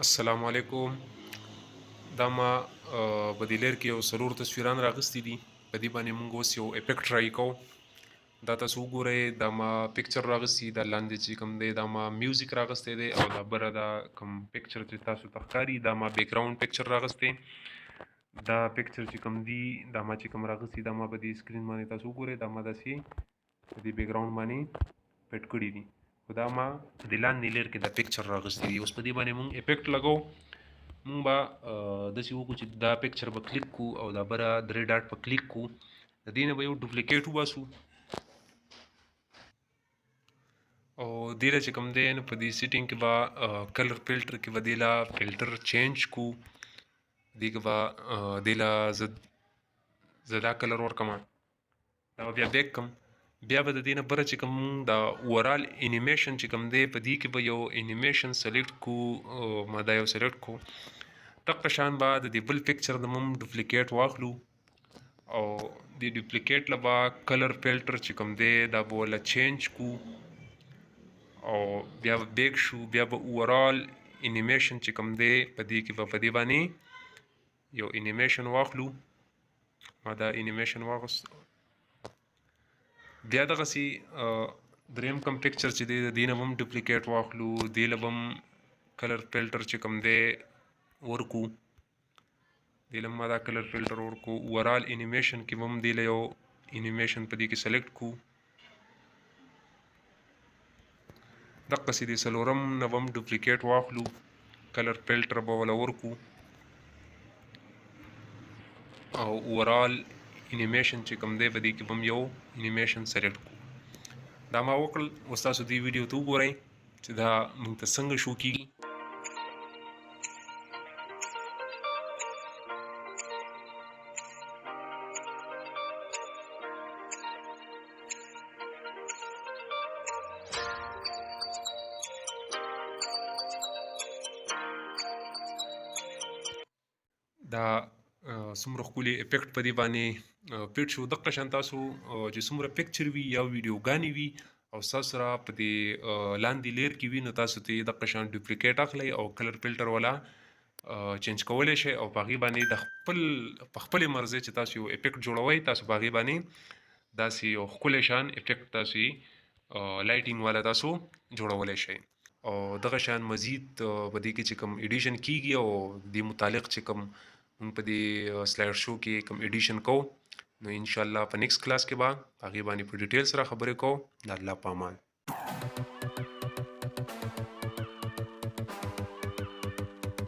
السلام علیکم. دا ما په دې لیر کې یو څلور تصویران راغستې دي. په دې باندې موږ اوس یو افیکټ ټرای کوو. دا تاسو وګورئ، دا ما پکچر راغستی، دا لاندې چې کوم دی دا ما میوزیک راغستی دی، او دا بره دا کوم پکچر چې تاسو ته ښکاري دا ما بیک ګراوند پکچر راغستی. دا پکچر چې کوم دی دا ما چې کوم راغستی دا ما په دې سکرین باندې تاسو وګورئ، دا ما داسې په دې بیک ګراوند باندې پټ کړي دي. خو دا ما په دې لاندې لیر کې دا پکچر راغستی دي. اوس په دې باندې موږ افیکټ لګو. مونږ به داسې وکړو چې دا پکچر به کلیک کو او دا بره درې ډاټ په کلیک کو. د دې نه به یو ډوپلیکیټ وباسو او دې له چې کوم دی نو په دې سیټینګ کې به کلر فلټر کې به دې له فلټر چینج کو. دې کې به دې له زه دا کلر ورکړم، دا به بیا بیک کړم. بیا به د دې نه بره چې کوم دا اوورال انیمیشن چې کوم دی په دې کې به یو انیمیشن سلیکټ کو. ما دا یو سلیکټ کو. دغه شان به د دې بل پکچر د مم ډوپلیکیټ واخلو او د ډوپلیکیټ له به کلر فلټر چې کوم دی دا به ولا چینج کو او بیا به بیک شو. بیا به اوورال انیمیشن چې کوم دی په دې کې به په دې باندې یو انیمیشن واخلو. ما دا انیمیشن واغست. بیا دغسې دریم کوم پکچر چې دی د دې نه به هم ډوپلیکیټ واخلو. دې له به هم کلر فلټر چې کوم دی ورکو. دې له ما دا کلر فلټر ورکو. اوورال انیمیشن کې به هم دې له یو انیمیشن په دې کې سلیکټ کو. دقسې د څلورم نه به هم ډوپلیکیټ واخلو، کلر فلټر به وله ورکو او اوورال انیمیشن چې کوم دی په دې کې به هم یو انیمیشن سلیکټ کو. دا ما وکړل. اوس تاسو دې ویډیو ته وګورئ چې دا موږ ته څنګه شو کېږي. دا څومره ښکلي افیکټ په دې باندې فټ شو. دغه شان تاسو چې څومره پکچر وي یا ویډیوګانې وي او ستاسو سره په دې لاندې لیر کې وي نو تاسو ته یې دغه شان ډوپلیکیټ اخلئ او کلر فلټر والا چینج کولی شئ او په هغې باندې د په خپلې مرضۍ چې تاسو یو افیکټ جوړوئ تاسو په هغې باندې داسې یو ښکلی شان افیکټ تاسو یې لایټینګ والا تاسو جوړولی شئ. او دغه شان مزید په دې کې چې کوم ایډیشن کیږي او دې متعلق چې کوم موږ په دې سلایډ شو کې کوم ایډیشن کوو نو انشاءالله په نیکسټ کلاس کې به هغې باندې په ډیټیل سره خبرې کوو. د الله په امان.